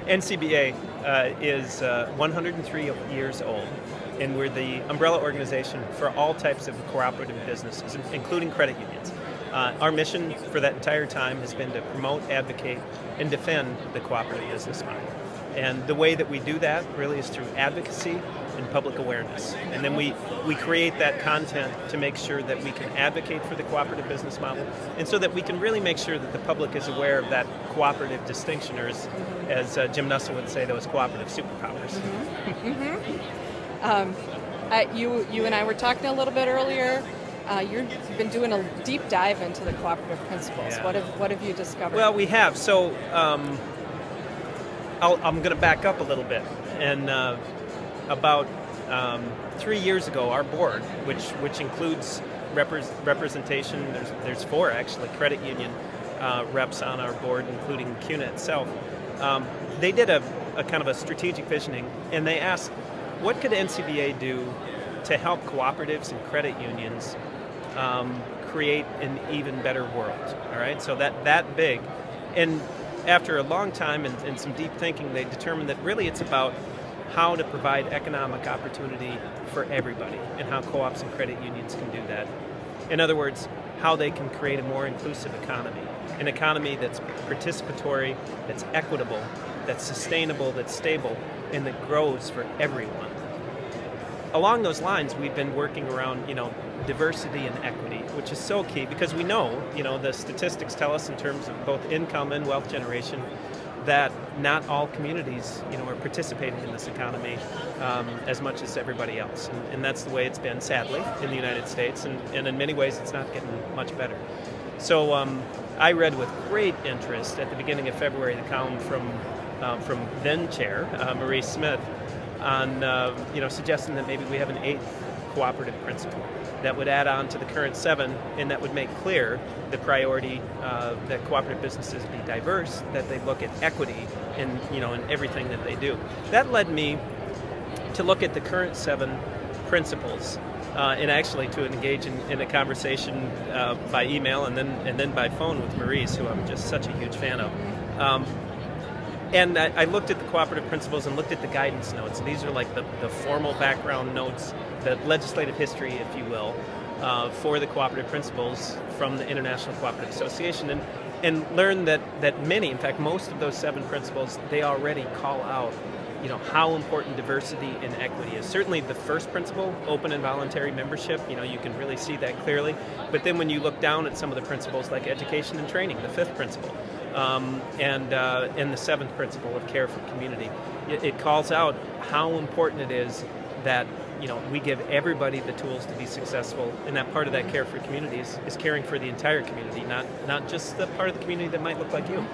NCBA is 103 years old, and we're the umbrella organization for all types of cooperative businesses, including credit unions. Our mission for that entire time has been to promote, advocate, and defend the cooperative business model. And the way that we do that really is through advocacy and public awareness. And then we create that content to make sure that we can advocate for the cooperative business model, and so that we can really make sure that the public is aware of that cooperative distinction, or as Jim Nussel would say, those cooperative superpowers. You and I were talking a little bit earlier. You've been doing a deep dive into the cooperative principles. Yeah. What have you discovered? Well, we have. So I'm going to back up a little bit. And about 3 years ago, our board, which includes representation, there's 4 actually, credit union reps on our board, including CUNA itself, they did a kind of a strategic visioning, and they asked, what could NCBA do to help cooperatives and credit unions create an even better world? All right, so that big. And after a long time and some deep thinking, they determined that really it's about how to provide economic opportunity for everybody, and how co-ops and credit unions can do that. In other words, how they can create a more inclusive economy, an economy that's participatory, that's equitable, that's sustainable, that's stable, and that grows for everyone. Along those lines, we've been working around, diversity and equity, which is so key, because we know, the statistics tell us in terms of both income and wealth generation that not all communities, are participating in this economy as much as everybody else. And that's the way it's been, sadly, in the United States, and in many ways it's not getting much better. So I read with great interest at the beginning of February the column from then Chair Marie Smith on suggesting that maybe we have an 8th cooperative principle that would add on to the current 7, and that would make clear the priority that cooperative businesses be diverse, that they look at equity in everything that they do. That led me to look at the current 7 principles, and actually to engage in a conversation by email and then by phone with Maurice, who I'm just such a huge fan of. And I looked at the cooperative principles and looked at the guidance notes. These are like the formal background notes, the legislative history, if you will, for the cooperative principles from the International Cooperative Association, and learned that many, in fact most of those 7 principles, they already call out how important diversity and equity is. Certainly the first principle, open and voluntary membership, you can really see that clearly. But then when you look down at some of the principles like education and training, the 5th principle, and the 7th principle of care for community, it calls out how important it is that we give everybody the tools to be successful, and that part of that care for communities is caring for the entire community, not just the part of the community that might look like you.